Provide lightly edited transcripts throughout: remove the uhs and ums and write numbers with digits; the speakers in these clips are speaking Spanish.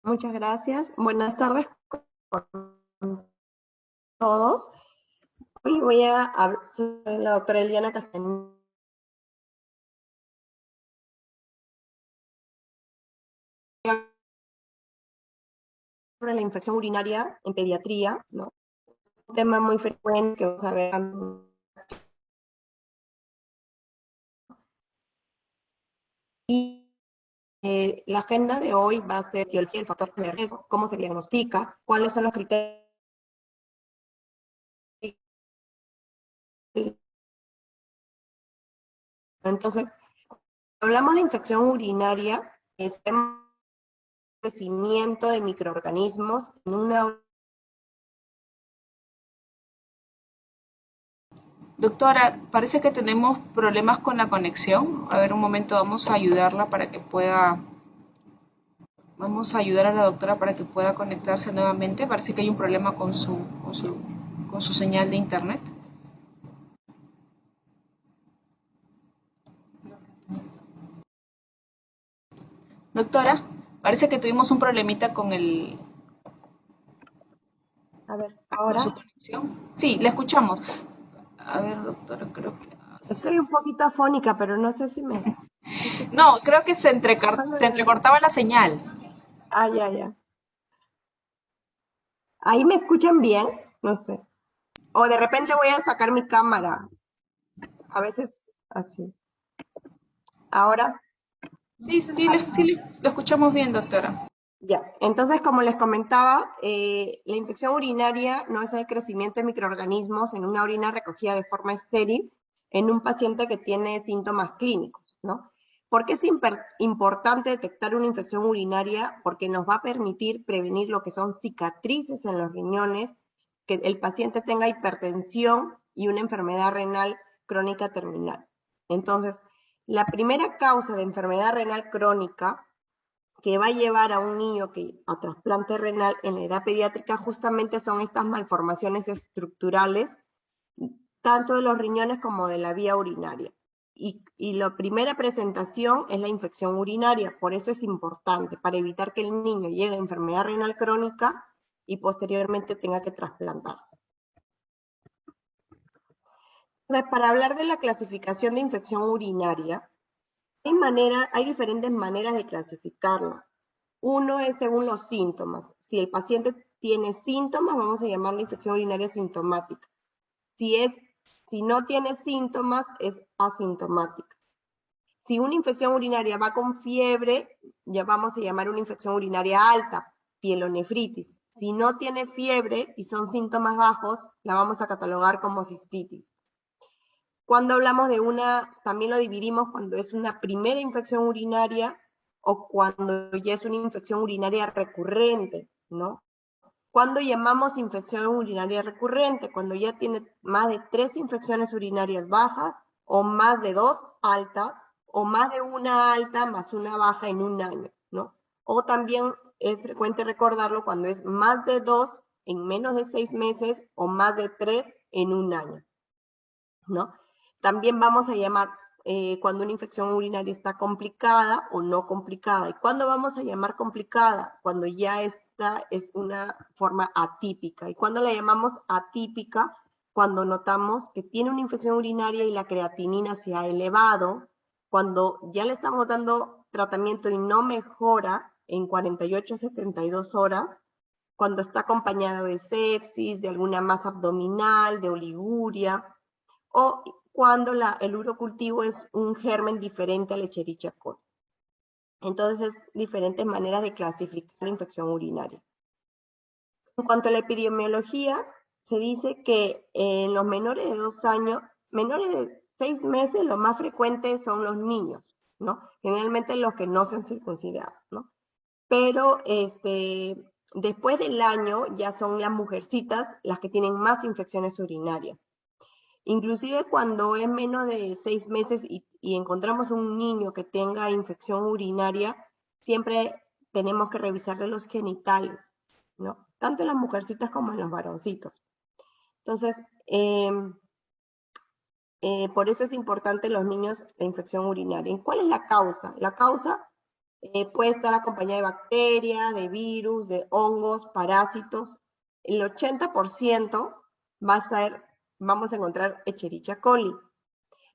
Muchas gracias. Buenas tardes con todos. Hoy voy a hablar sobre la doctora Eliana Castañeda sobre la infección urinaria en pediatría, ¿no? Un tema muy frecuente que vamos a ver. Y la agenda de hoy va a ser etiología del factor de riesgo, cómo se diagnostica, cuáles son los criterios. Entonces, hablamos de infección urinaria, es el crecimiento de microorganismos en una. Doctora, parece que tenemos problemas con la conexión. A ver, un momento, vamos a ayudarla para que pueda, vamos a ayudar a la doctora para que pueda conectarse nuevamente. Parece que hay un problema con su señal de internet. Doctora, parece que tuvimos un problemita A ver, con su ahora conexión. Sí, le escuchamos. A ver, doctora, creo que... estoy un poquito afónica, pero no sé si me escuchan. No, creo que se entrecortaba la señal. Ah, ya, ya. Ahí me escuchan bien, no sé. O de repente voy a sacar mi cámara. A veces así. Ahora, Sí, lo escuchamos bien, doctora. ya. Entonces, como les comentaba, la infección urinaria no es el crecimiento de microorganismos en una orina recogida de forma estéril en un paciente que tiene síntomas clínicos, ¿no? ¿Por qué es importante detectar una infección urinaria? Porque nos va a permitir prevenir lo que son cicatrices en los riñones, que el paciente tenga hipertensión y una enfermedad renal crónica terminal. Entonces, la primera causa de enfermedad renal crónica que va a llevar a un niño a trasplante renal en la edad pediátrica justamente son estas malformaciones estructurales, tanto de los riñones como de la vía urinaria. Y la primera presentación es la infección urinaria, por eso es importante, para evitar que el niño llegue a enfermedad renal crónica y posteriormente tenga que trasplantarse. Entonces, para hablar de la clasificación de infección urinaria, hay diferentes maneras de clasificarla. Uno es según los síntomas. Si el paciente tiene síntomas, vamos a llamarla infección urinaria sintomática. Si, es, si no tiene síntomas, es asintomática. Si una infección urinaria va con fiebre, ya vamos a llamar una infección urinaria alta, pielonefritis. Si no tiene fiebre y son síntomas bajos, la vamos a catalogar como cistitis. Cuando hablamos de también lo dividimos cuando es una primera infección urinaria o cuando ya es una infección urinaria recurrente, ¿no? Cuando llamamos infección urinaria recurrente, cuando ya tiene más de 3 infecciones urinarias bajas o más de 2 altas o más de una alta más una baja en un año, ¿no? O también es frecuente recordarlo cuando es más de 2 en menos de 6 meses o más de 3 en un año, ¿no? También vamos a llamar cuando una infección urinaria está complicada o no complicada. ¿Y cuándo vamos a llamar complicada? Cuando ya esta es una forma atípica. ¿Y cuándo la llamamos atípica? Cuando notamos que tiene una infección urinaria y la creatinina se ha elevado, cuando ya le estamos dando tratamiento y no mejora en 48 a 72 horas, cuando está acompañada de sepsis, de alguna masa abdominal, de oliguria, o cuando el urocultivo es un germen diferente al Escherichia coli. Entonces, es diferentes maneras de clasificar la infección urinaria. En cuanto a la epidemiología, se dice que en los menores de 2 años, menores de 6 meses, lo más frecuente son los niños, ¿no? Generalmente los que no se han circuncidado, ¿no? Pero después del año ya son las mujercitas las que tienen más infecciones urinarias. Inclusive cuando es menos de 6 meses y encontramos un niño que tenga infección urinaria, siempre tenemos que revisarle los genitales, ¿no? Tanto en las mujercitas como en los varoncitos. Entonces, por eso es importante en los niños la infección urinaria. ¿Y cuál es la causa? La causa Puede estar acompañada de bacterias, de virus, de hongos, parásitos. El 80% va a ser, vamos a encontrar Escherichia coli.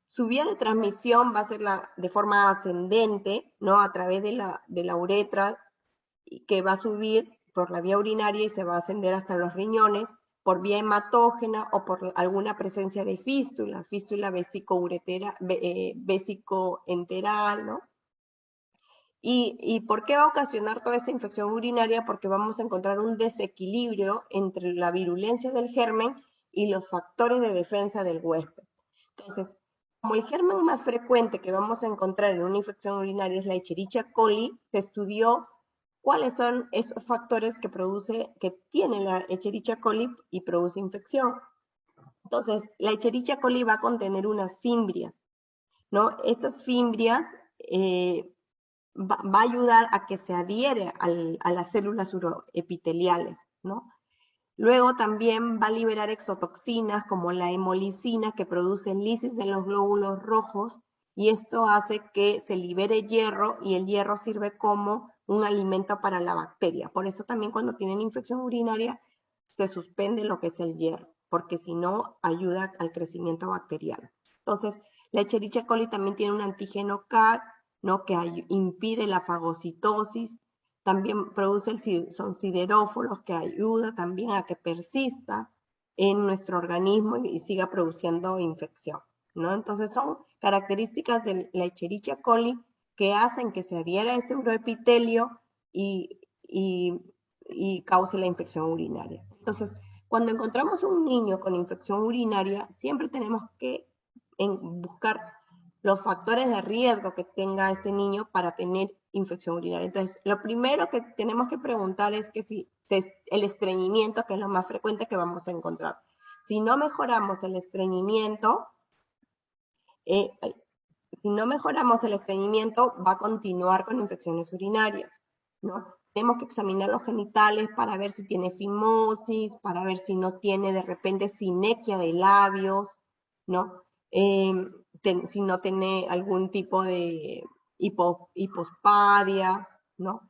Su vía de transmisión va a ser de forma ascendente, ¿no? A través de la uretra, que va a subir por la vía urinaria y se va a ascender hasta los riñones por vía hematógena o por alguna presencia de fístula vesicoenteral, ¿no? ¿Y por qué va a ocasionar toda esta infección urinaria? Porque vamos a encontrar un desequilibrio entre la virulencia del germen y los factores de defensa del huésped. Entonces, como el germen más frecuente que vamos a encontrar en una infección urinaria es la Escherichia coli, se estudió cuáles son esos factores que tiene la Escherichia coli y produce infección. Entonces, la Escherichia coli va a contener unas fimbrias, ¿no? Estas fimbrias va a ayudar a que se adhiere a las células uroepiteliales, ¿no? Luego también va a liberar exotoxinas como la hemolicina que produce lisis de los glóbulos rojos y esto hace que se libere hierro y el hierro sirve como un alimento para la bacteria. Por eso también cuando tienen infección urinaria se suspende lo que es el hierro, porque si no ayuda al crecimiento bacteriano. Entonces, la Escherichia coli también tiene un antígeno CAR, ¿no? Que impide la fagocitosis, también son siderófilos que ayuda también a que persista en nuestro organismo y siga produciendo infección, ¿no? Entonces son características de la Escherichia coli que hacen que se adhiera a este uroepitelio y, y, y cause la infección urinaria. Entonces, cuando encontramos un niño con infección urinaria, siempre tenemos que buscar los factores de riesgo que tenga este niño para tener infección urinaria. Entonces, lo primero que tenemos que preguntar es que si el estreñimiento, que es lo más frecuente que vamos a encontrar. Si no mejoramos el estreñimiento, eh, si no mejoramos el estreñimiento, va a continuar con infecciones urinarias, ¿no? Tenemos que examinar los genitales para ver si tiene fimosis, para ver si no tiene de repente sinequia de labios, ¿no? Eh, si no tiene algún tipo de hipospadia, ¿no?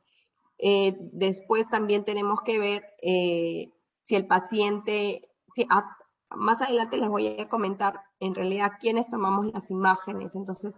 Después también tenemos que ver si el paciente, más adelante les voy a comentar en realidad quiénes tomamos las imágenes. Entonces,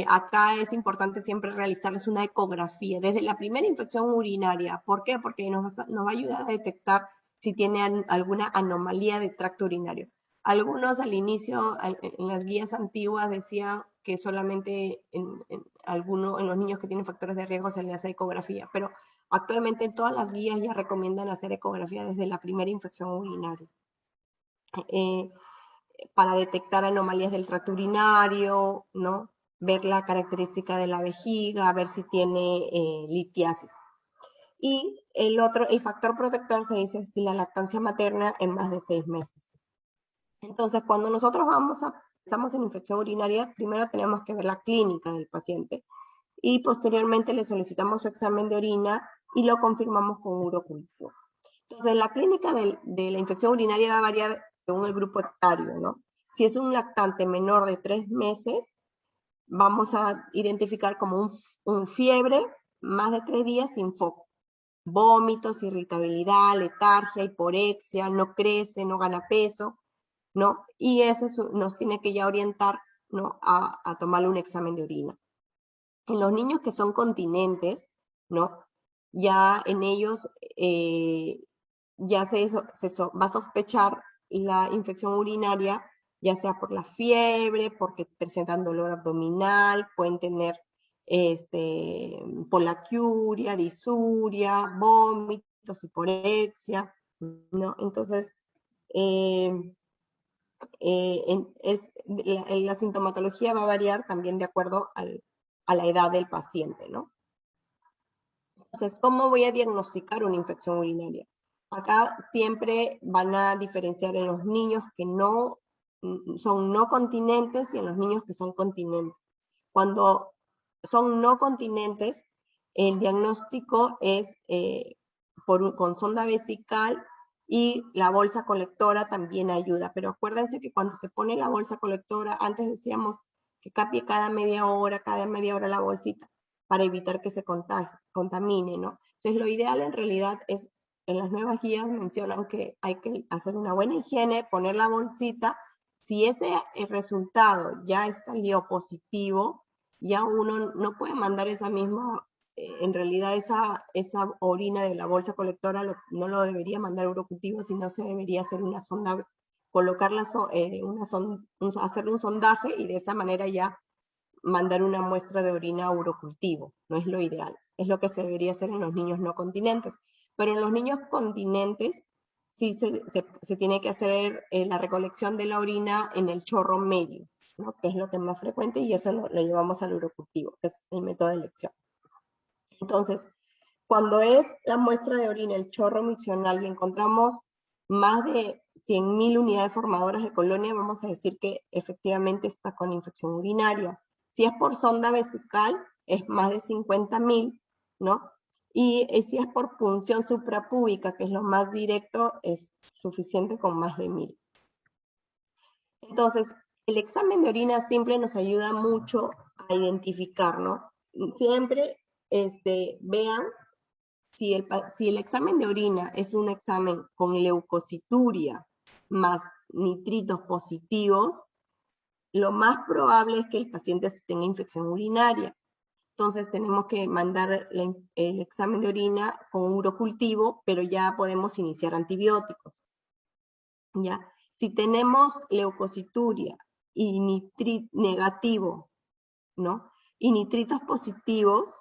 acá es importante siempre realizarles una ecografía desde la primera infección urinaria. ¿Por qué? Porque nos va a ayudar a detectar si tiene alguna anomalía de tracto urinario. Algunos al inicio, en las guías antiguas, decían que solamente en los niños que tienen factores de riesgo se les hace ecografía, pero actualmente todas las guías ya recomiendan hacer ecografía desde la primera infección urinaria. Eh, para detectar anomalías del tracto urinario, ¿no? Ver la característica de la vejiga, ver si tiene litiasis. Y el factor protector se dice si la lactancia materna en más de 6 meses. Entonces, cuando nosotros estamos en infección urinaria, primero tenemos que ver la clínica del paciente y posteriormente le solicitamos su examen de orina y lo confirmamos con urocultivo. Entonces, la clínica de la infección urinaria va a variar según el grupo etario, ¿no? Si es un lactante menor de 3 meses, vamos a identificar como un fiebre más de 3 días sin foco, vómitos, irritabilidad, letargia, hiporexia, no crece, no gana peso, ¿no? Y eso nos tiene que ya orientar, ¿no? A tomarle un examen de orina. En los niños que son continentes, ¿no? Ya en ellos ya va a sospechar la infección urinaria, ya sea por la fiebre, porque presentan dolor abdominal, pueden tener polaquiuria, disuria, vómitos, hiporexia, ¿no? Entonces, eh, la sintomatología va a variar también de acuerdo a la edad del paciente, ¿no? Entonces, ¿cómo voy a diagnosticar una infección urinaria? Acá siempre van a diferenciar en los niños que no son no continentes y en los niños que son continentes. Cuando son no continentes, el diagnóstico es con sonda vesical y la bolsa colectora también ayuda. Pero acuérdense que cuando se pone la bolsa colectora, antes decíamos que cambie cada media hora la bolsita. para evitar que se contamine, ¿no? Entonces, lo ideal en realidad es, en las nuevas guías mencionan que hay que hacer una buena higiene, poner la bolsita. Si ese resultado ya salió positivo, ya uno no puede mandar esa misma, en realidad esa orina de la bolsa colectora no lo debería mandar a urocultivo, sino se debería hacer una sonda, colocarla, hacerle un sondaje y de esa manera ya mandar una muestra de orina a urocultivo. No es lo ideal, es lo que se debería hacer en los niños no continentes. Pero en los niños continentes sí se tiene que hacer la recolección de la orina en el chorro medio, ¿no? Que es lo que es más frecuente, y eso lo llevamos al urocultivo, que es el método de elección. Entonces, cuando es la muestra de orina, el chorro misional, y encontramos más de 100.000 unidades formadoras de colonia, vamos a decir que efectivamente está con infección urinaria. Si es por sonda vesical, es más de 50.000, ¿no? Y si es por punción suprapúbica, que es lo más directo, es suficiente con más de 1.000. Entonces, el examen de orina simple nos ayuda mucho a identificar, ¿no? Siempre vean si el examen de orina es un examen con leucocituria más nitritos positivos, lo más probable es que el paciente tenga infección urinaria. Entonces tenemos que mandar el examen de orina con urocultivo, pero ya podemos iniciar antibióticos. ¿Ya? Si tenemos leucocituria y negativo, ¿no? Y nitritos positivos,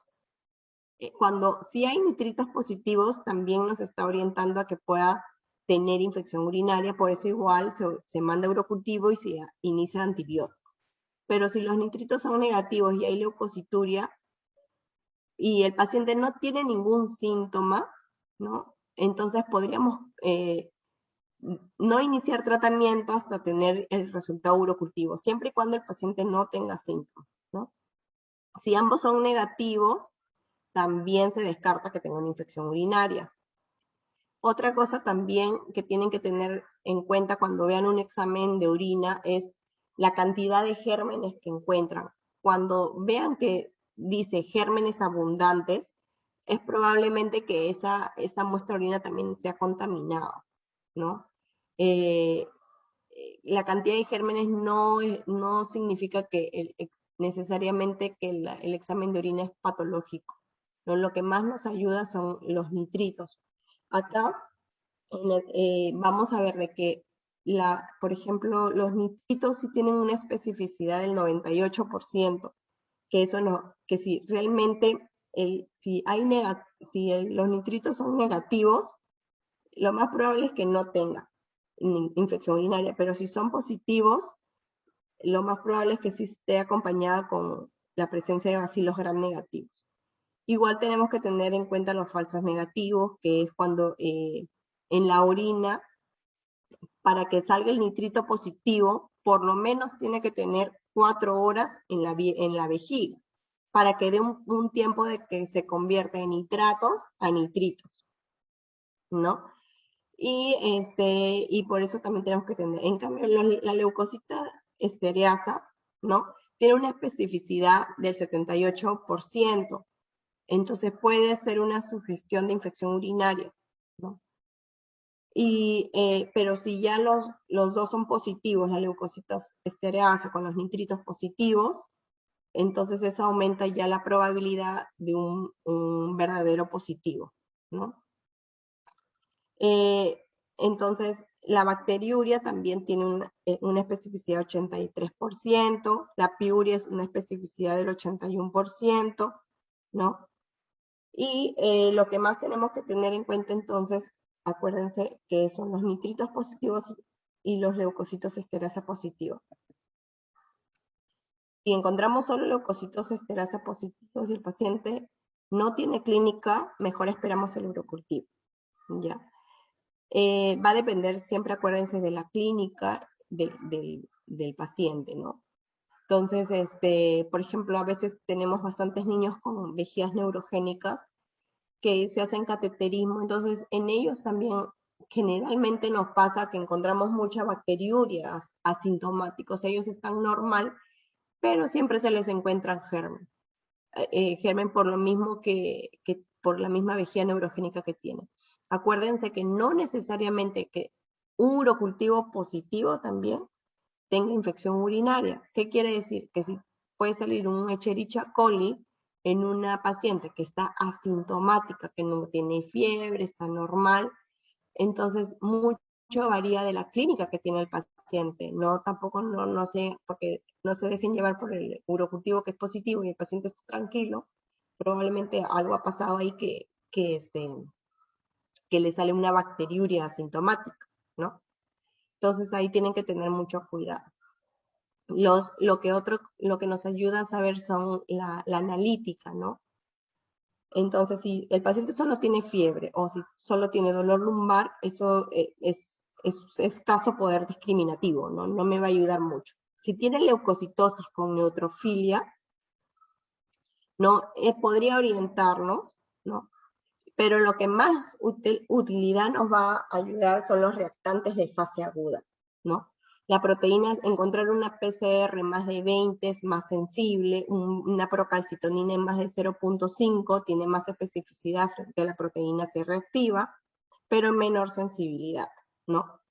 si hay nitritos positivos, también nos está orientando a que pueda tener infección urinaria, por eso igual se manda urocultivo y se inicia antibiótico. Pero si los nitritos son negativos y hay leucocituria y el paciente no tiene ningún síntoma, ¿no? Entonces podríamos no iniciar tratamiento hasta tener el resultado urocultivo, siempre y cuando el paciente no tenga síntomas, ¿no? Si ambos son negativos, también se descarta que tenga una infección urinaria. Otra cosa también que tienen que tener en cuenta cuando vean un examen de orina es la cantidad de gérmenes que encuentran. Cuando vean que dice gérmenes abundantes, es probablemente que esa muestra de orina también sea contaminada, ¿no? Eh, la cantidad de gérmenes no significa que necesariamente que el examen de orina es patológico, ¿no? Lo que más nos ayuda son los nitritos. Acá vamos a ver de que, por ejemplo, los nitritos sí tienen una especificidad del 98%, que eso no, que si realmente si los nitritos son negativos, lo más probable es que no tenga infección urinaria, pero si son positivos, lo más probable es que sí esté acompañada con la presencia de bacilos gram negativos. Igual tenemos que tener en cuenta los falsos negativos, que es cuando en la orina, para que salga el nitrito positivo, por lo menos tiene que tener 4 horas en la vejiga, para que dé un tiempo de que se convierta de nitratos a nitritos, ¿no? Y por eso también tenemos que tener, en cambio, la leucocita estereasa, ¿no? Tiene una especificidad del 78%, entonces puede ser una sugestión de infección urinaria, ¿no? Pero si ya los dos son positivos, la leucocita estereasa con los nitritos positivos, entonces eso aumenta ya la probabilidad de un verdadero positivo, ¿no? Entonces, la bacteriuria también tiene una especificidad del 83%, la piuria es una especificidad del 81%, ¿no? Y lo que más tenemos que tener en cuenta entonces, acuérdense que son los nitritos positivos y los leucocitos esterasa positivos. Si encontramos solo leucocitos esterasa positivos y el paciente no tiene clínica, mejor esperamos el urocultivo, ¿ya? Va a depender siempre, acuérdense, de la clínica del paciente, ¿no? Entonces, por ejemplo, a veces tenemos bastantes niños con vejigas neurogénicas que se hacen cateterismo, entonces en ellos también generalmente nos pasa que encontramos mucha bacteriuria asintomáticos, ellos están normal, pero siempre se les encuentran gérmenes. germen por lo mismo que por la misma vejiga neurogénica que tiene. Acuérdense que no necesariamente que un urocultivo positivo también tenga infección urinaria. ¿Qué quiere decir? Que si puede salir un Escherichia coli en una paciente que está asintomática, que no tiene fiebre, está normal, entonces mucho varía de la clínica que tiene el paciente. No, tampoco no sé, porque no se dejen llevar por el urocultivo que es positivo y el paciente está tranquilo. Probablemente algo ha pasado ahí que le sale una bacteriuria asintomática, ¿no? Entonces ahí tienen que tener mucho cuidado. Lo que nos ayuda a saber son la analítica, ¿no? Entonces, si el paciente solo tiene fiebre o si solo tiene dolor lumbar, eso es caso poder discriminativo, ¿no? No me va a ayudar mucho. Si tiene leucocitosis con neutrofilia, ¿no? Podría orientarnos, ¿no? Pero lo que más utilidad nos va a ayudar son los reactantes de fase aguda, ¿no? La proteína, encontrar una PCR más de 20 es más sensible, una procalcitonina en más de 0.5 tiene más especificidad frente a la proteína C reactiva, pero menor sensibilidad, ¿no?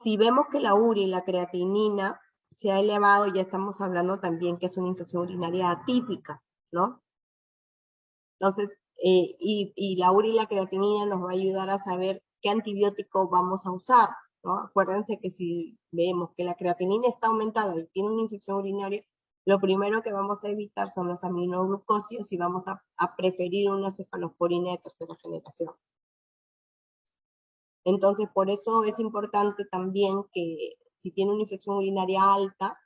Si vemos que la urea y la creatinina se ha elevado, ya estamos hablando también que es una infección urinaria atípica, ¿no? Entonces, y la urea y la creatinina nos va a ayudar a saber qué antibiótico vamos a usar, ¿no? Acuérdense que si vemos que la creatinina está aumentada y tiene una infección urinaria, lo primero que vamos a evitar son los aminoglucósidos y vamos a preferir una cefalosporina de tercera generación. Entonces, por eso es importante también que si tiene una infección urinaria alta,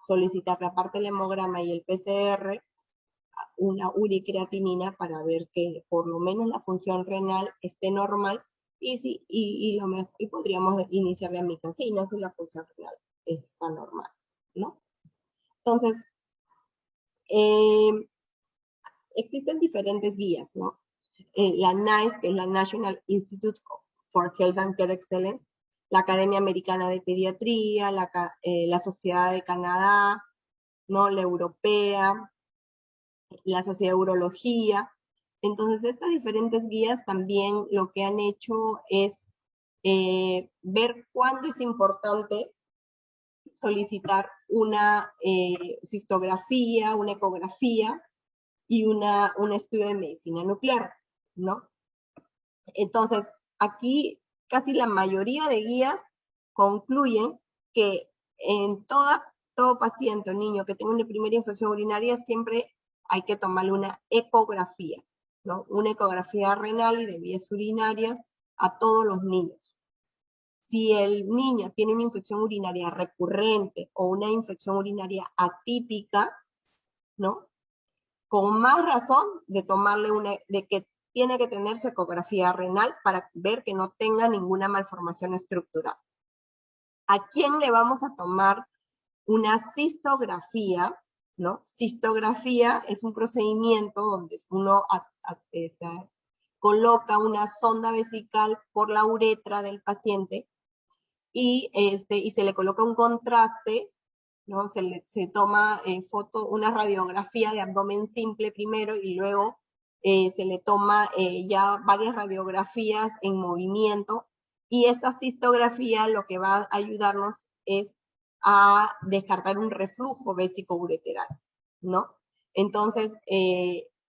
solicitar aparte el hemograma y el PCR, una uricreatinina para ver que por lo menos la función renal esté normal y podríamos iniciar la amicacina si la función renal está normal, ¿no? Entonces, eh, existen diferentes guías, ¿no? La NICE, que es la National Institute for Health and Care Excellence, la Academia Americana de Pediatría, la Sociedad de Canadá, ¿no? La Europea, la Sociedad de Urología. Entonces, estas diferentes guías también lo que han hecho es ver cuándo es importante solicitar una cistografía, una ecografía y un estudio de medicina nuclear, ¿no? Entonces, aquí casi la mayoría de guías concluyen que en todo paciente o niño que tenga una primera infección urinaria siempre hay que tomarle una ecografía, ¿no? Una ecografía renal y de vías urinarias a todos los niños. Si el niño tiene una infección urinaria recurrente o una infección urinaria atípica, ¿no? Con más razón de que tiene que tener su ecografía renal para ver que no tenga ninguna malformación estructural. ¿A quién le vamos a tomar una cistografía? ¿No? Cistografía es un procedimiento donde uno coloca una sonda vesical por la uretra del paciente y se le coloca un contraste, ¿no? Se toma una radiografía de abdomen simple primero y luego se le toma ya varias radiografías en movimiento y esta cistografía lo que va a ayudarnos es a descartar un reflujo vésico-ureteral, ¿no? Entonces,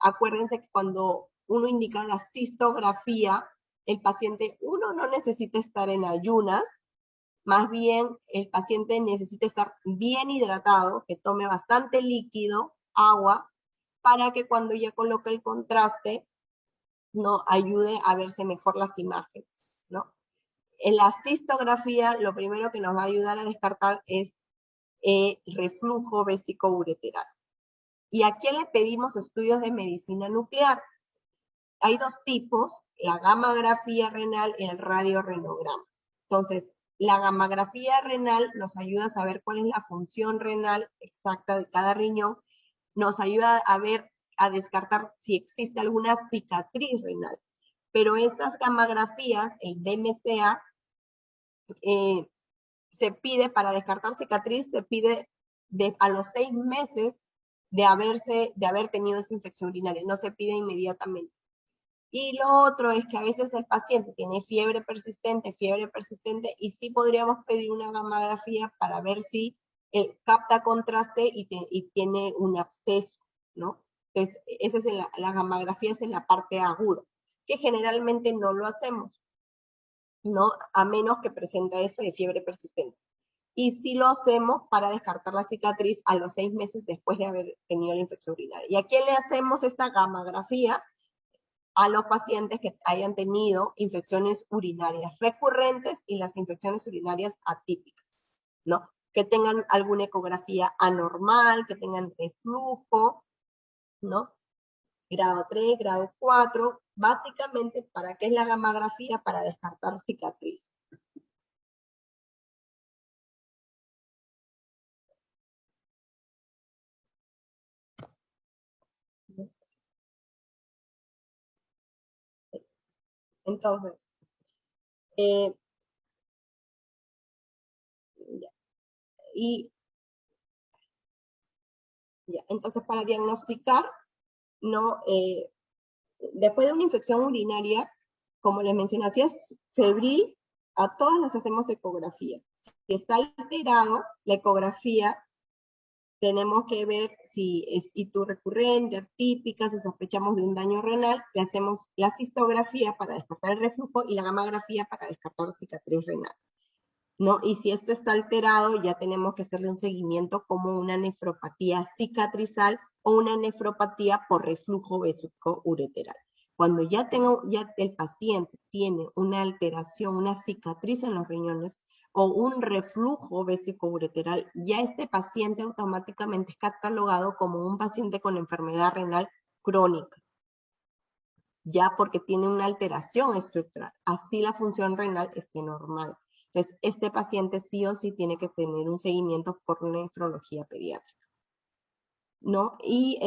acuérdense que cuando uno indica la cistografía, el paciente, uno no necesita estar en ayunas, más bien, el paciente necesita estar bien hidratado, que tome bastante líquido, agua, para que cuando ya coloque el contraste, no ayude a verse mejor las imágenes, ¿no? En la cistografía, lo primero que nos va a ayudar a descartar es reflujo vesicoureteral. ¿Y a quién le pedimos estudios de medicina nuclear? Hay dos tipos, la gammagrafía renal y el radiorenograma. Entonces, la gammagrafía renal nos ayuda a saber cuál es la función renal exacta de cada riñón, nos ayuda a ver, a descartar si existe alguna cicatriz renal. Pero estas gammagrafías, el DMCA, se pide para descartar cicatriz, se pide a los 6 meses de haber tenido esa infección urinaria, no se pide inmediatamente. Y lo otro es que a veces el paciente tiene fiebre persistente, y sí podríamos pedir una gamografía para ver si capta contraste y tiene un absceso, ¿no? Entonces, esa es la gamografía es en la parte aguda, que generalmente no lo hacemos, ¿no? A menos que presenta eso de fiebre persistente. Y sí lo hacemos para descartar la cicatriz a los 6 meses después de haber tenido la infección urinaria. ¿Y a quién le hacemos esta gamografía? A los pacientes que hayan tenido infecciones urinarias recurrentes y las infecciones urinarias atípicas, ¿no? Que tengan alguna ecografía anormal, que tengan reflujo, ¿no? Grado 3, grado 4, básicamente, ¿para qué es la gamografía? Para descartar cicatriz. Entonces, eh, ya, y ya, entonces para diagnosticar, ¿no? Después de una infección urinaria, como les mencioné, si es febril, a todas las hacemos ecografía. Si está alterado, la ecografía tenemos que ver si es ITU recurrente, atípica, si sospechamos de un daño renal, le hacemos la cistografía para descartar el reflujo y la gamografía para descartar cicatriz renal, ¿no? Y si esto está alterado, ya tenemos que hacerle un seguimiento como una nefropatía cicatrizal o una nefropatía por reflujo vesíco-ureteral. Cuando ya el paciente tiene una alteración, una cicatriz en los riñones o un reflujo vesíco-ureteral, ya este paciente automáticamente es catalogado como un paciente con enfermedad renal crónica, ya porque tiene una alteración estructural, así la función renal esté normal. Entonces, este paciente sí o sí tiene que tener un seguimiento por nefrología pediátrica, ¿no? Y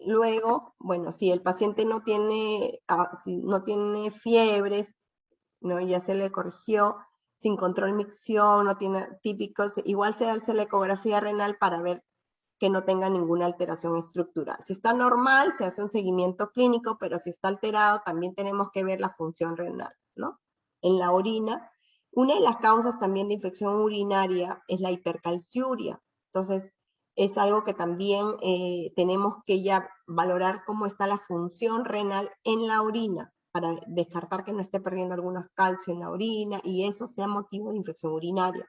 luego, bueno, si el paciente no tiene, si no tiene fiebres, ¿no? Ya se le corrigió, sin control micción, no tiene típicos, igual se hace la ecografía renal para ver que no tenga ninguna alteración estructural. Si está normal, se hace un seguimiento clínico, pero si está alterado, también tenemos que ver la función renal, ¿no? En la orina, una de las causas también de infección urinaria es la hipercalciuria. Entonces, es algo que también tenemos que ya valorar cómo está la función renal en la orina para descartar que no esté perdiendo algunos calcio en la orina y eso sea motivo de infección urinaria.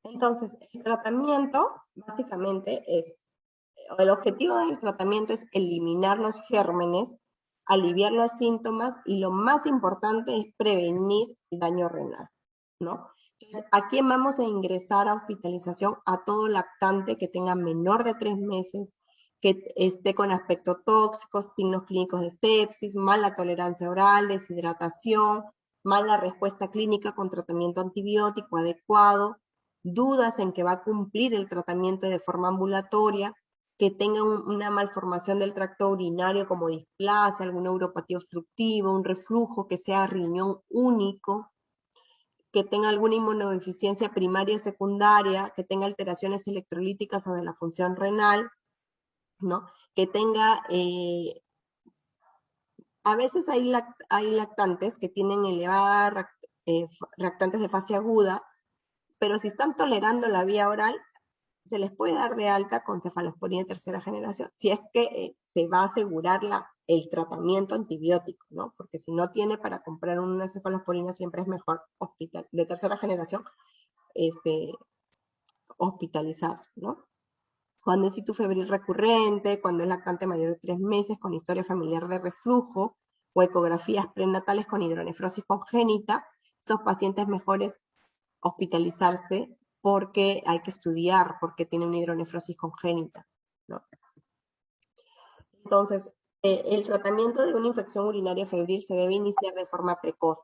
Entonces, el tratamiento básicamente es, el objetivo del tratamiento es eliminar los gérmenes, aliviar los síntomas y lo más importante es prevenir el daño renal, ¿no? Entonces, ¿a quién vamos a ingresar a hospitalización? A todo lactante que tenga menor de 3 meses, que esté con aspecto tóxico, signos clínicos de sepsis, mala tolerancia oral, deshidratación, mala respuesta clínica con tratamiento antibiótico adecuado, dudas en que va a cumplir el tratamiento de forma ambulatoria, que tenga una malformación del tracto urinario como displasia, alguna neuropatía obstructiva, un reflujo, que sea riñón único, que tenga alguna inmunodeficiencia primaria y secundaria, que tenga alteraciones electrolíticas o de la función renal, ¿no? Que tenga, a veces hay lactantes que tienen elevada reactantes de fase aguda, pero si están tolerando la vía oral, se les puede dar de alta con cefalosporina de tercera generación, si es que se va a asegurar el tratamiento antibiótico, ¿no? Porque si no tiene para comprar una cefalosporina, siempre es mejor de tercera generación este, hospitalizarse, ¿no? Cuando es situ febril recurrente, cuando es lactante mayor de 3 meses, con historia familiar de reflujo, o ecografías prenatales con hidronefrosis congénita, esos pacientes mejores hospitalizarse porque hay que estudiar porque tiene una hidronefrosis congénita, ¿no? Entonces, el tratamiento de una infección urinaria febril se debe iniciar de forma precoz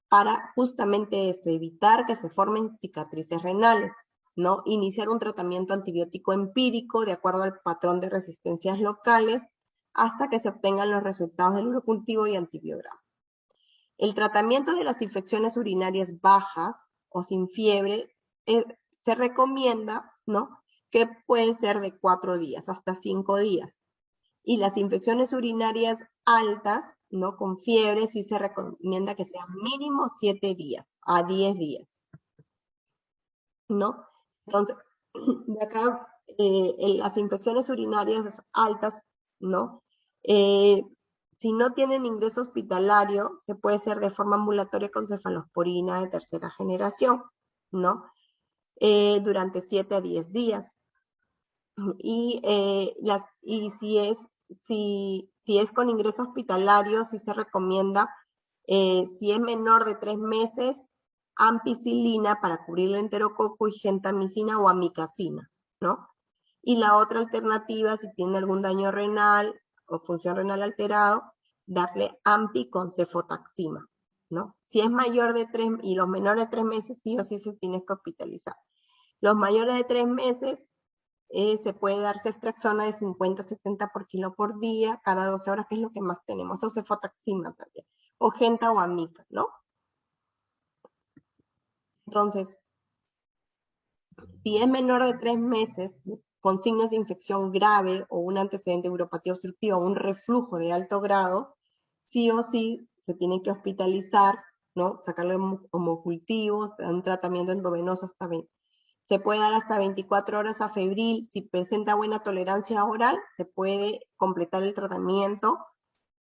para justamente esto, evitar que se formen cicatrices renales. ¿no? Iniciar un tratamiento antibiótico empírico de acuerdo al patrón de resistencias locales hasta que se obtengan los resultados del urocultivo y antibiograma. El tratamiento de las infecciones urinarias bajas o sin fiebre se recomienda, ¿no? Que puede ser de 4 días hasta 5 días. Y las infecciones urinarias altas, ¿no? Con fiebre, sí se recomienda que sean mínimo 7 días a 10 días, ¿no? Entonces, de acá, las infecciones urinarias altas, ¿no? Eh, si no tienen ingreso hospitalario, se puede hacer de forma ambulatoria con cefalosporina de tercera generación, ¿no? Durante 7 a 10 días. Y si es con ingreso hospitalario, sí se recomienda, si es menor de 3 meses, ampicilina para cubrir el enterococo y gentamicina o amicacina, ¿no? Y la otra alternativa, si tiene algún daño renal o función renal alterado, darle ampi con cefotaxima, ¿no? Si es mayor de 3 y los menores de 3 meses, sí o sí se tiene que hospitalizar. Los mayores de 3 meses, se puede dar ceftriaxona de 50 a 70 por kilo por día, cada 12 horas, que es lo que más tenemos, o cefotaxima también, o genta o amica, ¿no? Entonces, si es menor de 3 meses, con signos de infección grave o un antecedente de uropatía obstructiva o un reflujo de alto grado, sí o sí se tiene que hospitalizar, ¿no? Sacarle homocultivos, un tratamiento endovenoso se puede dar hasta 24 horas a febril. Si presenta buena tolerancia oral, se puede completar el tratamiento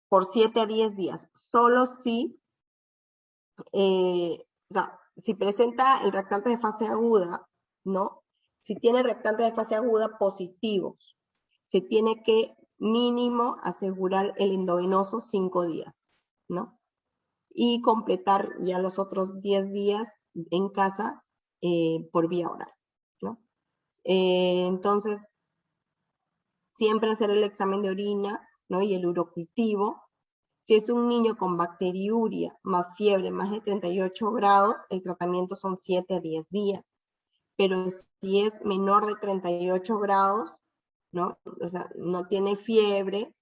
por 7 a 10 días. Solo si, o sea, si presenta el reactante de fase aguda, ¿no? Si tiene reactantes de fase aguda positivos, se tiene que mínimo asegurar el endovenoso 5 días, ¿no? Y completar ya los otros 10 días en casa, por vía oral, ¿no? Entonces, siempre hacer el examen de orina, ¿no? Y el urocultivo. Si es un niño con bacteriuria más fiebre más de 38 grados, el tratamiento son 7 a 10 días. Pero si es menor de 38 grados, ¿no? O sea, no tiene fiebre,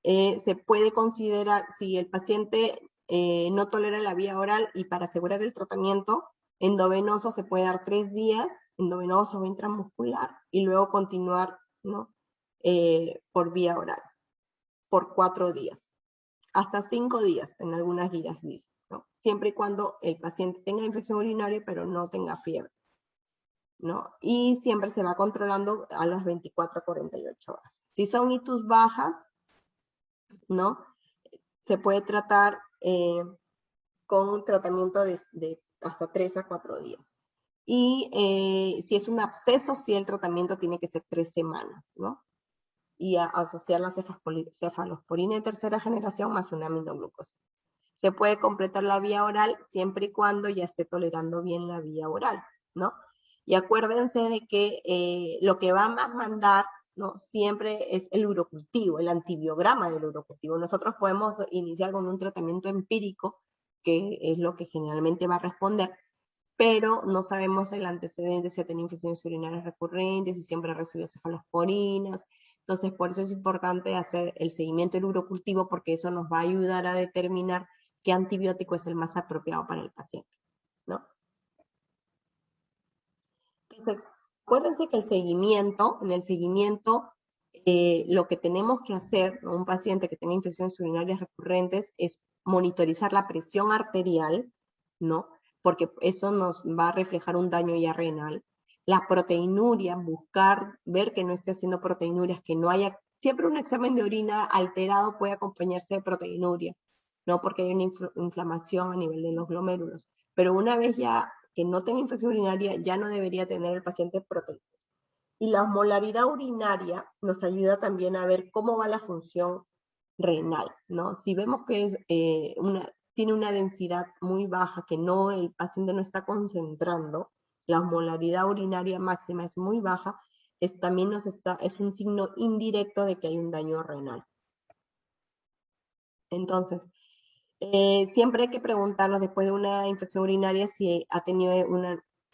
se puede considerar, si el paciente no tolera la vía oral, y para asegurar el tratamiento endovenoso se puede dar 3 días, endovenoso o intramuscular, y luego continuar, ¿no? Por vía oral, por 4 días, hasta 5 días en algunas guías dice, ¿no? Siempre y cuando el paciente tenga infección urinaria pero no tenga fiebre, ¿no? Y siempre se va controlando a las 24 a 48 horas. Si son itus bajas, ¿no? Se puede tratar, con un tratamiento de hasta 3 a 4 días. Y si es un absceso, sí, el tratamiento tiene que ser 3 semanas, ¿no? Y asociar la cefalosporina de tercera generación más una aminoglucosa. Se puede completar la vía oral siempre y cuando ya esté tolerando bien la vía oral, ¿no? Y acuérdense de que lo que va a mandar, ¿no? Siempre es el urocultivo, el antibiograma del urocultivo. Nosotros podemos iniciar con un tratamiento empírico, que es lo que generalmente va a responder, pero no sabemos el antecedente, si ha tenido infecciones urinarias recurrentes, si siempre recibe cefalosporinas. Entonces, por eso es importante hacer el seguimiento del urocultivo, porque eso nos va a ayudar a determinar qué antibiótico es el más apropiado para el paciente, ¿no? Entonces, acuérdense que en el seguimiento, lo que tenemos que hacer, ¿no? Un paciente que tenga infecciones urinarias recurrentes, es monitorizar la presión arterial, ¿no? Porque eso nos va a reflejar un daño ya renal. La proteinuria, buscar, ver que no esté haciendo proteinurias, que no haya, siempre un examen de orina alterado puede acompañarse de proteinuria, ¿no? Porque hay una inflamación a nivel de los glomérulos. Pero una vez ya que no tenga infección urinaria, ya no debería tener el paciente proteína. Y la osmolaridad urinaria nos ayuda también a ver cómo va la función renal, ¿no? Si vemos que tiene una densidad muy baja, que no, el paciente no está concentrando, la osmolaridad urinaria máxima es muy baja, también es un signo indirecto de que hay un daño renal. Entonces, siempre hay que preguntarnos después de una infección urinaria si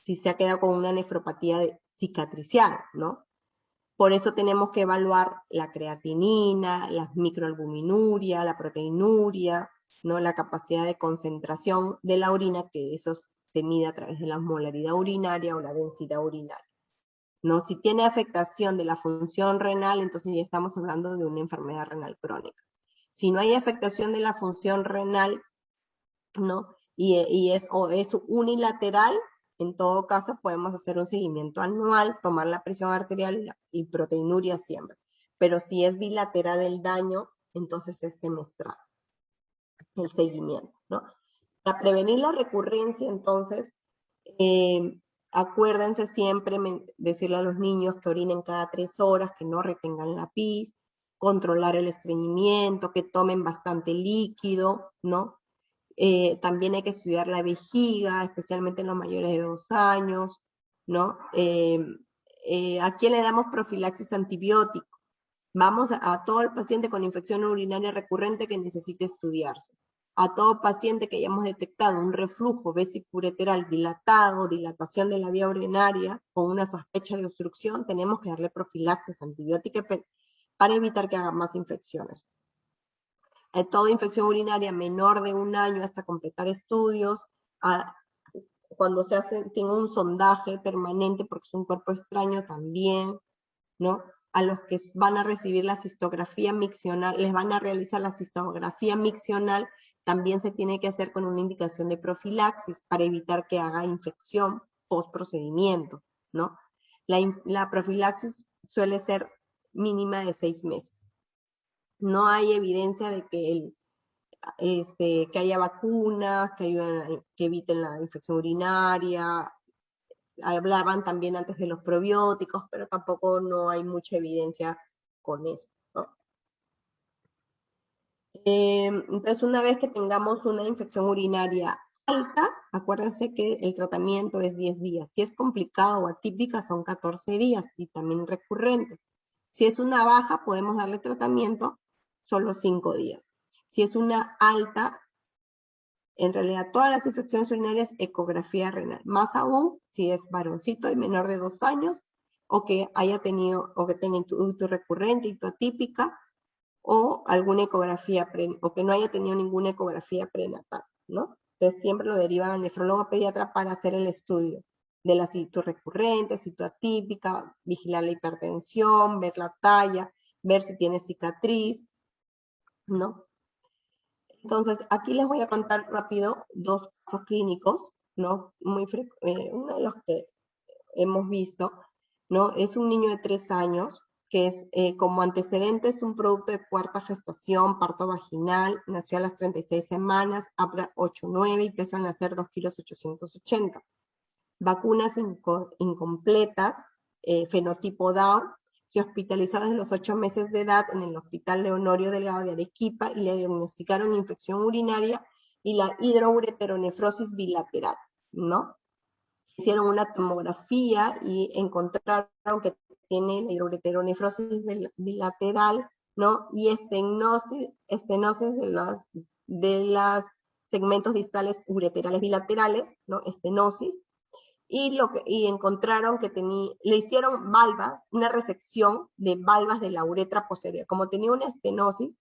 si se ha quedado con una nefropatía cicatricial, ¿no? Por eso tenemos que evaluar la creatinina, la microalbuminuria, la proteinuria, ¿no? La capacidad de concentración de la orina, que eso se mide a través de la osmolaridad urinaria o la densidad urinaria. ¿No? Si tiene afectación de la función renal, entonces ya estamos hablando de una enfermedad renal crónica. Si no hay afectación de la función renal, ¿no? Y es unilateral, en todo caso podemos hacer un seguimiento anual, tomar la presión arterial y proteinuria siempre. Pero si es bilateral el daño, entonces es semestral el seguimiento, ¿no? Para prevenir la recurrencia, entonces, acuérdense siempre decirle a los niños que orinen cada 3 horas, que no retengan la pis, controlar el estreñimiento, que tomen bastante líquido, ¿no? También hay que estudiar la vejiga, especialmente en los mayores de 2 años, ¿no? ¿A quién le damos profilaxis antibiótico? Vamos a todo el paciente con infección urinaria recurrente que necesite estudiarse. A todo paciente que hayamos detectado un reflujo vesicureteral dilatado, dilatación de la vía urinaria con una sospecha de obstrucción, tenemos que darle profilaxis antibiótica para evitar que haga más infecciones. Toda infección urinaria menor de 1 año hasta completar estudios, cuando tiene un sondaje permanente porque es un cuerpo extraño también, ¿no? A los que van a recibir la cistografía miccional, les van a realizar la cistografía miccional, también se tiene que hacer con una indicación de profilaxis para evitar que haga infección post procedimiento, ¿no? La profilaxis suele ser mínima de 6 meses. No hay evidencia de que que haya vacunas, que eviten la infección urinaria. Hablaban también antes de los probióticos, pero tampoco no hay mucha evidencia con eso, ¿no? Entonces, una vez que tengamos una infección urinaria alta, acuérdense que el tratamiento es 10 días. Si es complicado o atípica, son 14 días y también recurrente. Si es una baja, podemos darle tratamiento solo 5 días. Si es una alta, en realidad todas las infecciones urinarias, ecografía renal. Más aún si es varoncito y menor de 2 años, o que haya tenido, o que tenga ictus recurrente, ictus atípica, o alguna ecografía, o que no haya tenido ninguna ecografía prenatal, ¿no? Entonces siempre lo derivan al nefrólogo pediatra para hacer el estudio de la ictus recurrente, ictus atípica, vigilar la hipertensión, ver la talla, ver si tiene cicatriz, ¿no? Entonces, aquí les voy a contar rápido 2 casos clínicos, ¿no? Uno de los que hemos visto, ¿no? Es un niño de 3 años, que es como antecedente es un producto de 4ª gestación, parto vaginal, nació a las 36 semanas, habla 8-9 y peso al nacer 2 kilos 880. Vacunas incompletas, fenotipo Down, se hospitalizó desde los 8 meses de edad en el Hospital Leonorio Delgado de Arequipa y le diagnosticaron infección urinaria y la hidroureteronefrosis bilateral, ¿no? Hicieron una tomografía y encontraron que tiene la hidroureteronefrosis bilateral, ¿no? Y estenosis de los segmentos distales ureterales bilaterales, ¿no? Estenosis, y encontraron que le hicieron valvas, una resección de valvas de la uretra posterior. Como tenía una estenosis,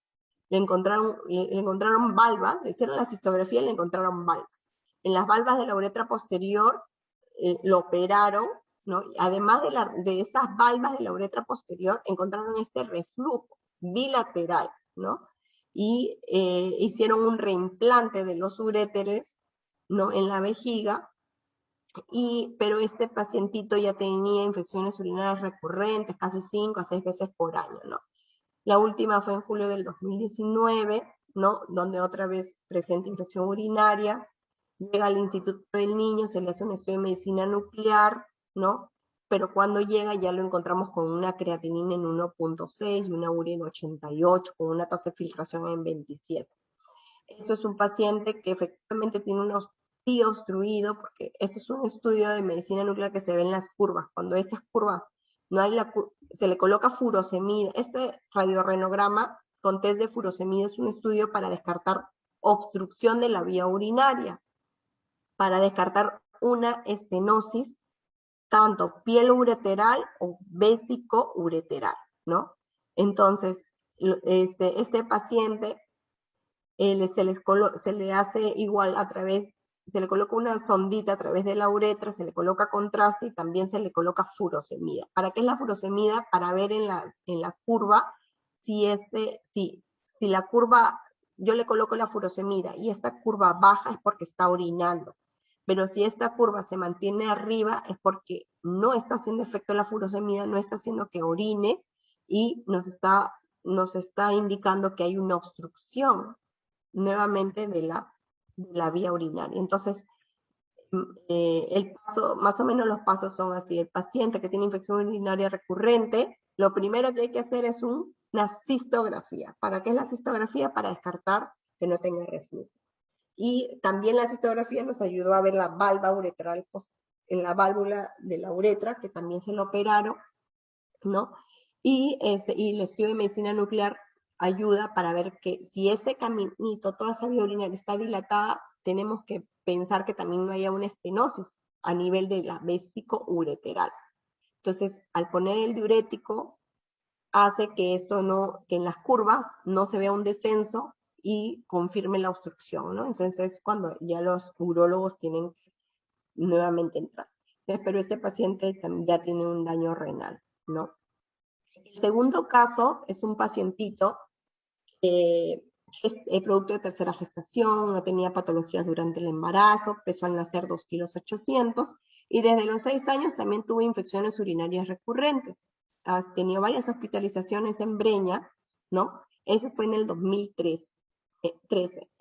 le encontraron valvas, le hicieron la cistografía y le encontraron valvas. En las valvas de la uretra posterior lo operaron, ¿no? Además de estas valvas de la uretra posterior, encontraron este reflujo bilateral, ¿no? Y hicieron un reimplante de los uréteres, ¿no? En la vejiga, pero este pacientito ya tenía infecciones urinarias recurrentes, casi 5 a 6 veces por año, ¿no? La última fue en julio del 2019, ¿no? Donde otra vez presenta infección urinaria, llega al Instituto del Niño, se le hace un estudio de medicina nuclear, ¿no? Pero cuando llega ya lo encontramos con una creatinina en 1.6 y una urea en 88, con una tasa de filtración en 27. Eso es un paciente que efectivamente tiene unos sí obstruido, porque ese es un estudio de medicina nuclear que se ve en las curvas. Cuando estas curvas no hay se le coloca furosemida. Este radiorenograma con test de furosemida es un estudio para descartar obstrucción de la vía urinaria, para descartar una estenosis tanto pielo-ureteral o vésico-ureteral, ¿no? Entonces, este paciente se le hace igual se le coloca una sondita a través de la uretra, se le coloca contraste y también se le coloca furosemida. ¿Para qué es la furosemida? Para ver en la curva si la curva, yo le coloco la furosemida y esta curva baja es porque está orinando. Pero si esta curva se mantiene arriba es porque no está haciendo efecto la furosemida, no está haciendo que orine y nos está indicando que hay una obstrucción nuevamente de la vía urinaria. Entonces, más o menos los pasos son así. El paciente que tiene infección urinaria recurrente, lo primero que hay que hacer es una cistografía. ¿Para qué es la cistografía? Para descartar que no tenga reflujo. Y también la cistografía nos ayudó a ver la valva uretral, en la válvula de la uretra, que también se lo operaron, ¿no? Y el estudio de medicina nuclear ayuda para ver que si ese caminito, toda esa vía urinaria está dilatada, tenemos que pensar que también no haya una estenosis a nivel de la vésico ureteral. Entonces, al poner el diurético, hace que que en las curvas no se vea un descenso y confirme la obstrucción, ¿no? Entonces, cuando ya los urólogos tienen que nuevamente entrar. Pero este paciente ya tiene un daño renal, ¿no? El segundo caso es un pacientito que es producto de tercera gestación, no tenía patologías durante el embarazo, pesó al nacer 2,8 kilos, y desde los 6 años también tuvo infecciones urinarias recurrentes. Ha tenido varias hospitalizaciones en Breña, ¿no? Ese fue en el 2013.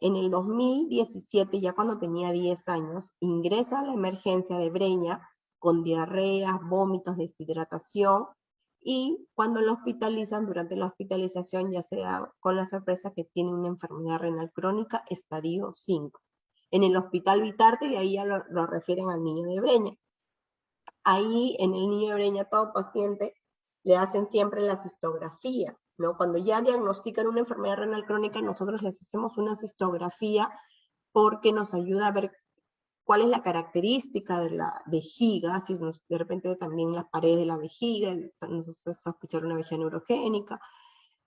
En el 2017, ya cuando tenía 10 años, ingresa a la emergencia de Breña con diarreas, vómitos, deshidratación, y cuando lo hospitalizan, durante la hospitalización ya se da con la sorpresa que tiene una enfermedad renal crónica estadio 5. En el hospital Vitarte, y ahí ya lo refieren al niño de Breña. Ahí en el niño de Breña, todo paciente le hacen siempre la cistografía, ¿no? Cuando ya diagnostican una enfermedad renal crónica, nosotros les hacemos una cistografía porque nos ayuda a ver cuál es la característica de la vejiga, si de repente también las paredes de la vejiga, nos hace sospechar una vejiga neurogénica,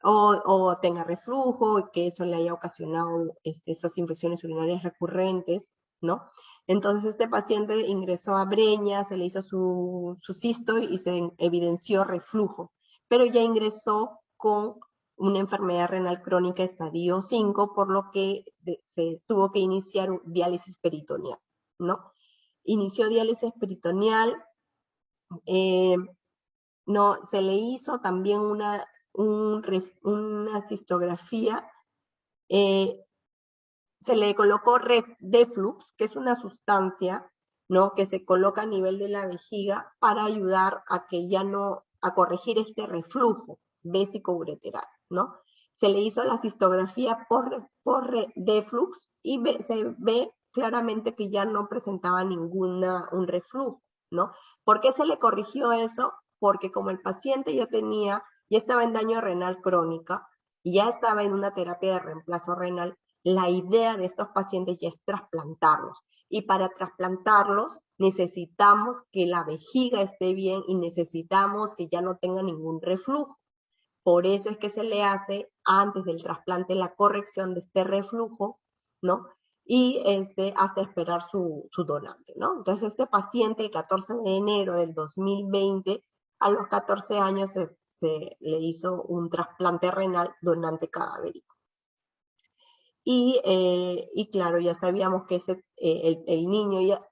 o tenga reflujo, y que eso le haya ocasionado esas infecciones urinarias recurrentes, ¿no? Entonces este paciente ingresó a Breña, se le hizo su cisto y se evidenció reflujo, pero ya ingresó con una enfermedad renal crónica estadio 5, por lo que se tuvo que iniciar diálisis peritoneal, ¿no? Inició diálisis peritoneal, eh, no, se le hizo también una cistografía, se le colocó Reflux, que es una sustancia, ¿no? Que se coloca a nivel de la vejiga para ayudar a que ya no, a corregir este reflujo vésico-ureteral, ¿no? Se le hizo la cistografía por Reflux y se ve claramente que ya no presentaba un reflujo, ¿no? ¿Por qué se le corrigió eso? Porque como el paciente ya estaba en daño renal crónica y ya estaba en una terapia de reemplazo renal, la idea de estos pacientes ya es trasplantarlos. Y para trasplantarlos necesitamos que la vejiga esté bien y necesitamos que ya no tenga ningún reflujo. Por eso es que se le hace antes del trasplante la corrección de este reflujo, ¿no? Y hasta esperar su donante, ¿no? Entonces este paciente el 14 de enero del 2020, a los 14 años se le hizo un trasplante renal donante cadavérico. Y claro, ya sabíamos que el niño ya...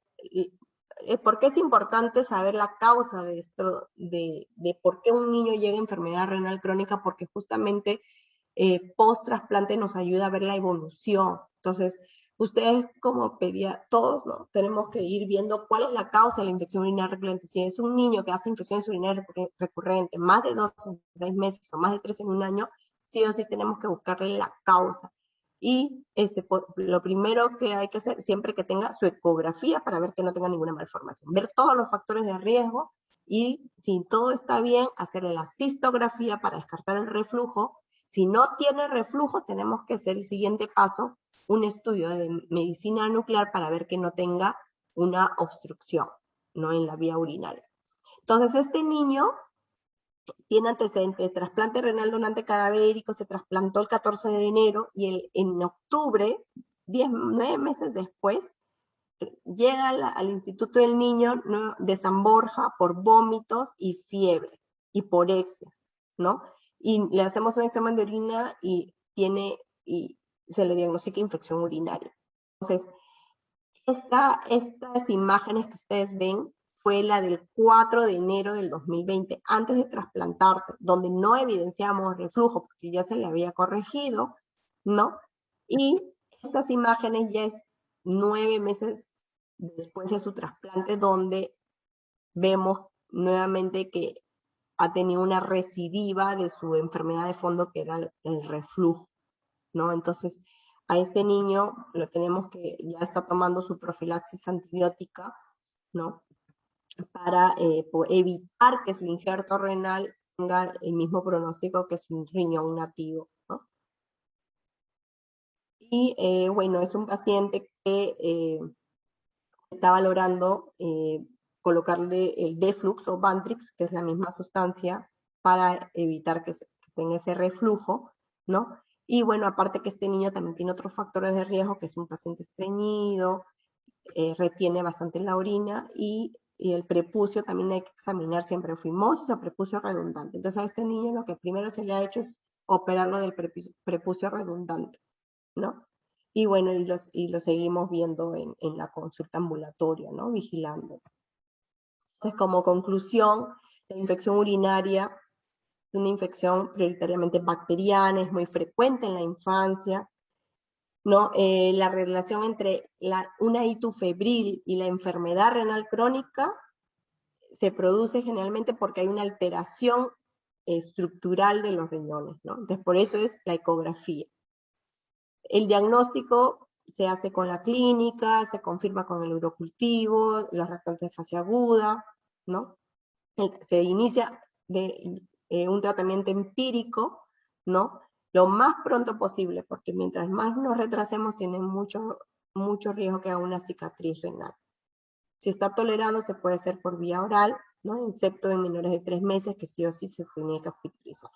¿Por qué es importante saber la causa de esto, de por qué un niño llega a enfermedad renal crónica? Porque justamente post-trasplante nos ayuda a ver la evolución. Entonces, ustedes como todos, ¿no? Tenemos que ir viendo cuál es la causa de la infección urinaria recurrente. Si es un niño que hace infecciones urinarias recurrentes, más de 2 en 6 meses o más de 3 en un año, sí o sí tenemos que buscarle la causa. Y lo primero que hay que hacer, siempre que tenga su ecografía para ver que no tenga ninguna malformación, ver todos los factores de riesgo y si todo está bien, hacerle la cistografía para descartar el reflujo. Si no tiene reflujo, tenemos que hacer el siguiente paso, un estudio de medicina nuclear para ver que no tenga una obstrucción, ¿no? En la vía urinaria. Entonces, este niño tiene antecedentes de trasplante renal donante cadavérico, se trasplantó el 14 de enero y en octubre, 9 meses después, llega al Instituto del Niño, ¿no?, de San Borja por vómitos y fiebre y porexia, ¿no? Y le hacemos un examen de orina y se le diagnostica infección urinaria. Entonces, estas imágenes que ustedes ven fue la del 4 de enero del 2020, antes de trasplantarse, donde no evidenciamos reflujo porque ya se le había corregido, ¿no? Y estas imágenes ya es 9 meses después de su trasplante, donde vemos nuevamente que ha tenido una recidiva de su enfermedad de fondo, que era el reflujo, ¿no? Entonces, a este niño lo tenemos que ya está tomando su profilaxis antibiótica, ¿no? Para evitar que su injerto renal tenga el mismo pronóstico que su riñón nativo, ¿no? Y bueno, es un paciente que está valorando colocarle el Deflux o Bantrix, que es la misma sustancia, para evitar que tenga ese reflujo, ¿no? Y bueno, aparte que este niño también tiene otros factores de riesgo, que es un paciente estreñido, retiene bastante la orina y el prepucio también hay que examinar siempre fimosis o prepucio redundante. Entonces a este niño lo que primero se le ha hecho es operarlo del prepucio redundante, ¿no? Y bueno, lo seguimos viendo en la consulta ambulatoria, ¿no? Vigilando. Entonces, como conclusión, la infección urinaria es una infección prioritariamente bacteriana, es muy frecuente en la infancia, ¿no? La relación entre una ictus febril y la enfermedad renal crónica se produce generalmente porque hay una alteración estructural de los riñones, ¿no? Entonces, por eso es la ecografía. El diagnóstico se hace con la clínica, se confirma con el urocultivo, los reactantes de fase aguda, ¿no? Se inicia un tratamiento empírico, ¿no? Lo más pronto posible, porque mientras más nos retrasemos, tiene mucho riesgo que haga una cicatriz renal. Si está tolerando, se puede hacer por vía oral, ¿no? Excepto en menores de 3 meses, que sí o sí se tiene que hospitalizar.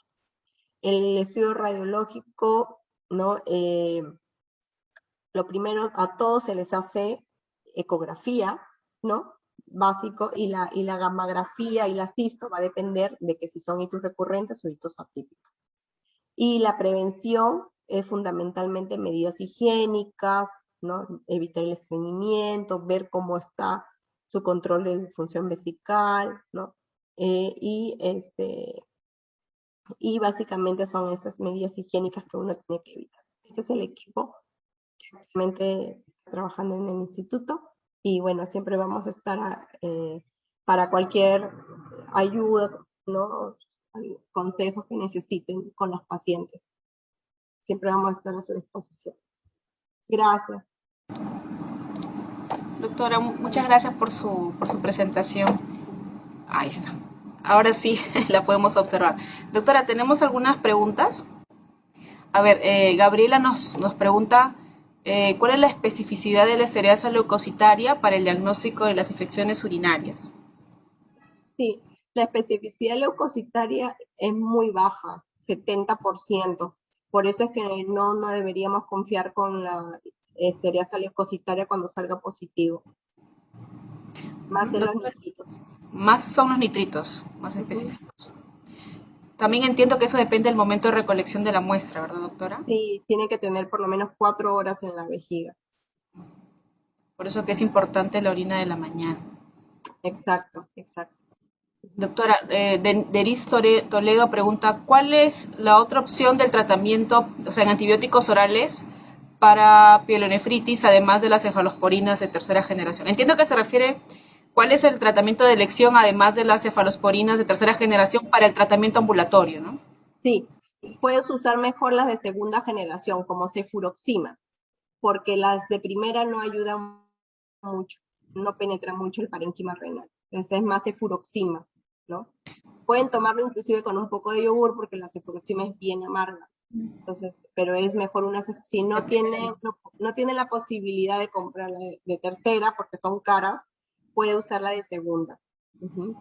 El estudio radiológico, ¿no? Lo primero, a todos se les hace ecografía, ¿no? Básico, y la gammagrafía y la cisto va a depender de que si son hitos recurrentes o hitos atípicos. Y la prevención es fundamentalmente medidas higiénicas, ¿no? Evitar el estreñimiento, ver cómo está su control de disfunción vesical, ¿no? Y básicamente son esas medidas higiénicas que uno tiene que evitar. Este es el equipo que actualmente está trabajando en el instituto y bueno, siempre vamos a estar para cualquier ayuda, ¿no? Consejos que necesiten con los pacientes. Siempre vamos a estar a su disposición. Gracias. Doctora, muchas gracias por su presentación. Ahí está. Ahora sí la podemos observar. Doctora, ¿tenemos algunas preguntas? A ver, Gabriela nos pregunta ¿cuál es la especificidad de la esteriasa leucocitaria para el diagnóstico de las infecciones urinarias? Sí, la especificidad leucocitaria es muy baja, 70%. Por eso es que no deberíamos confiar con la esteriasa leucocitaria cuando salga positivo, más de los Doctora, nitritos. más son los nitritos, más Ujú. específicos. También entiendo que eso depende del momento de recolección de la muestra, ¿verdad, doctora? Sí, tiene que tener por lo menos 4 horas en la vejiga. Por eso que es importante la orina de la mañana. Exacto, exacto. Doctora, Deris Toledo pregunta, ¿cuál es la otra opción del tratamiento, o sea, en antibióticos orales para pielonefritis, además de las cefalosporinas de tercera generación? Entiendo que se refiere, ¿cuál es el tratamiento de elección, además de las cefalosporinas de tercera generación, para el tratamiento ambulatorio, ¿no? Sí, puedes usar mejor las de segunda generación, como cefuroxima, porque las de primera no ayudan mucho, no penetra mucho el parénquima renal. Entonces es más cefuroxima, ¿no? Pueden tomarlo inclusive con un poco de yogur porque la cefuroxima es bien amarga, Entonces, pero es mejor si De no primera. tiene, no tiene la posibilidad de comprarla de tercera porque son caras, puede usarla de segunda. Ujú.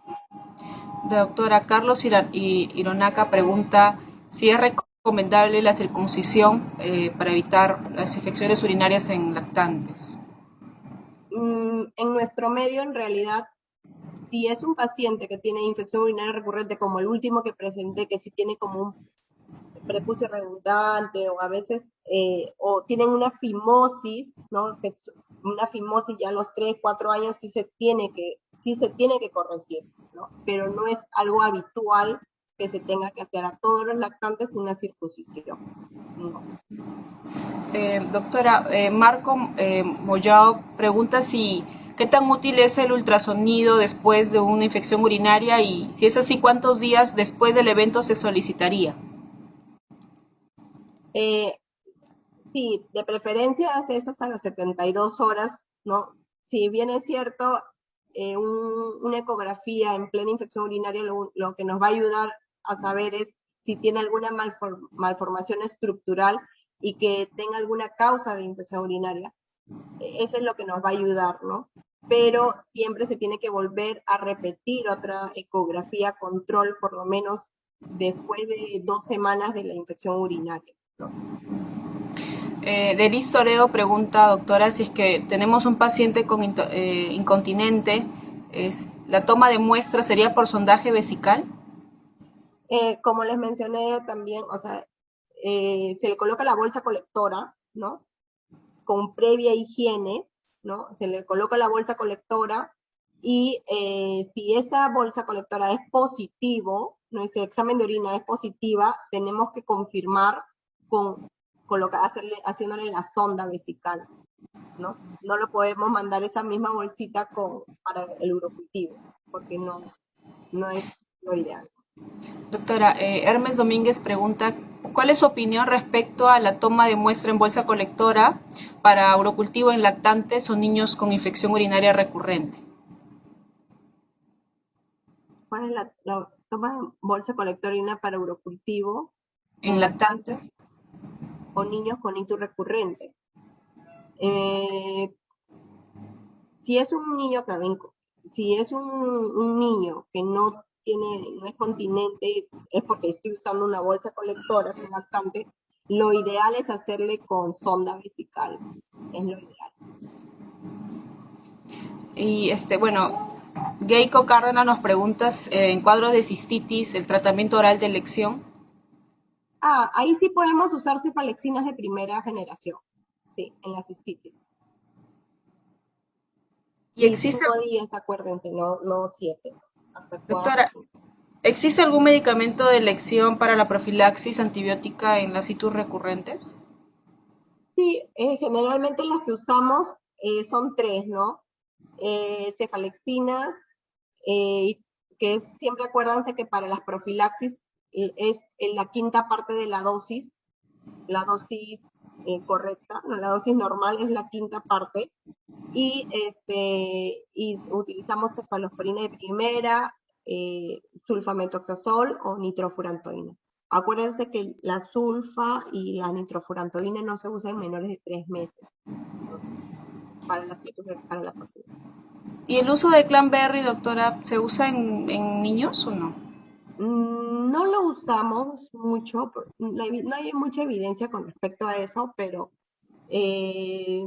Doctora Carlos Ironaca pregunta si es recomendable la circuncisión para evitar las infecciones urinarias en lactantes. En nuestro medio, en realidad, si es un paciente que tiene infección urinaria recurrente, como el último que presenté, que sí tiene como un prepucio redundante o a veces o tienen una fimosis, ¿no? Que una fimosis ya a los 3 4 años sí se tiene que corregir, ¿no? Pero no es algo habitual que se tenga que hacer a todos los lactantes una circuncisión. No. Doctora, Marco Moyao pregunta si qué tan útil es el ultrasonido después de una infección urinaria y si es así, cuántos días después del evento se solicitaría. Eh, sí, de preferencia hace esas a las 72 horas, ¿no? Si bien es cierto, una ecografía en plena infección urinaria lo que nos va a ayudar a saber es si tiene alguna malformación estructural y que tenga alguna causa de infección urinaria. Eso es lo que nos va a ayudar, ¿no? Pero siempre se tiene que volver a repetir otra ecografía control, por lo menos después de 2 semanas de la infección urinaria, ¿no? Denis Toledo pregunta, doctora, si es que tenemos un paciente con incontinente, ¿la toma de muestra sería por sondaje vesical? Como les mencioné también, o sea, se le coloca la bolsa colectora, ¿no? Con previa higiene, ¿no? Se le coloca la bolsa colectora y si esa bolsa colectora es positivo, nuestro examen de orina es positiva, tenemos que confirmar con haciéndole la sonda vesical, ¿no? No lo podemos mandar esa misma bolsita para el urocultivo, porque no es lo ideal. Doctora, Hermes Domínguez pregunta, ¿cuál es su opinión respecto a la toma de muestra en bolsa colectora para urocultivo en lactantes o niños con infección urinaria recurrente? ¿Cuál es la toma de bolsa colectorina para urocultivo En en lactantes. lactantes o niños con hito recurrente? Eh, si es un niño, claro, si es un niño que no es continente, es porque estoy usando una bolsa colectora, es un lactante, lo ideal es hacerle con sonda vesical, es lo ideal. Y bueno, Geico Cárdenas nos pregunta en cuadros de cistitis, el tratamiento oral de elección. Ahí sí podemos usar cefalexinas de primera generación, sí, en la cistitis. Y Sí, existe, 5 días, acuérdense, no 7, hasta doctora, 4. ¿existe algún medicamento de elección para la profilaxis antibiótica en las citus recurrentes? Sí, generalmente las que usamos son tres, ¿no? Cefalexinas, eh, siempre acuérdense que para las profilaxis es en la quinta parte de la dosis correcta, no, la dosis normal es la quinta parte, y utilizamos cefalosporina de primera, sulfamethoxazol o nitrofurantoína. Acuérdense que la sulfa y la nitrofurantoína no se usan en menores de 3 meses, ¿no? Para la próxima. ¿Y el uso de Clanberry, doctora, se usa en niños o no? No lo usamos mucho, no hay mucha evidencia con respecto a eso, pero eh,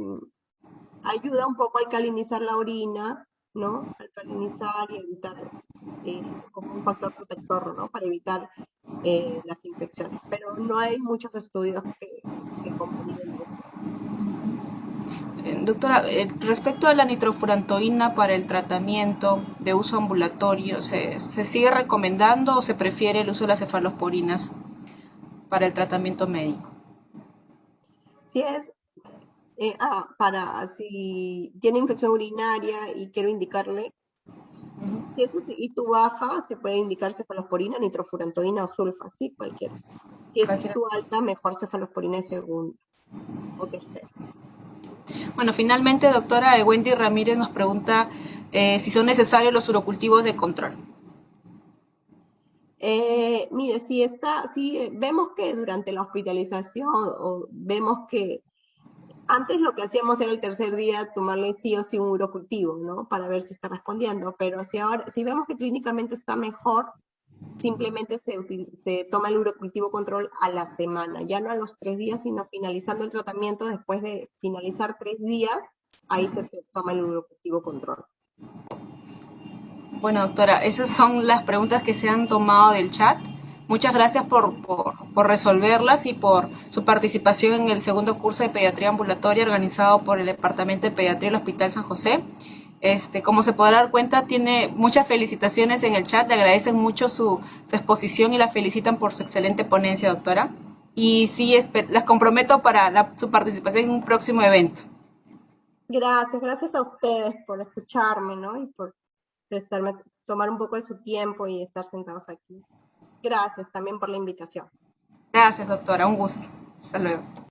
ayuda un poco a alcalinizar la orina, ¿no? Alcalinizar y evitar como un factor protector, ¿no? Para evitar las infecciones. Pero no hay muchos estudios que comprueben eso. Doctora, respecto a la nitrofurantoína para el tratamiento de uso ambulatorio, ¿se sigue recomendando o se prefiere el uso de las cefalosporinas para el tratamiento médico? Si es, si tiene infección urinaria y quiero indicarle, si es ITU baja, se puede indicar cefalosporina, nitrofurantoína o sulfa, sí, cualquiera. Si es Cualquiera. ITU alta, mejor cefalosporina de segunda o tercera. Bueno, finalmente, doctora Wendy Ramírez nos pregunta si son necesarios los urocultivos de control. Mire, si vemos que durante la hospitalización o vemos que antes lo que hacíamos era el tercer día tomarle sí o sí un urocultivo, ¿no? Para ver si está respondiendo, pero si vemos que clínicamente está mejor, simplemente se toma el urocultivo control a la semana, ya no a los 3 días, sino finalizando el tratamiento, después de finalizar 3 días, ahí se toma el urocultivo control. Bueno, doctora, esas son las preguntas que se han tomado del chat. Muchas gracias por resolverlas y por su participación en el segundo curso de pediatría ambulatoria organizado por el Departamento de Pediatría del Hospital San José. Como se podrá dar cuenta, tiene muchas felicitaciones en el chat, le agradecen mucho su exposición y la felicitan por su excelente ponencia, doctora. Y sí, las comprometo para su participación en un próximo evento. Gracias a ustedes por escucharme, ¿no? Y por prestarme, tomar un poco de su tiempo y estar sentados aquí. Gracias también por la invitación. Gracias, doctora, un gusto. Hasta luego.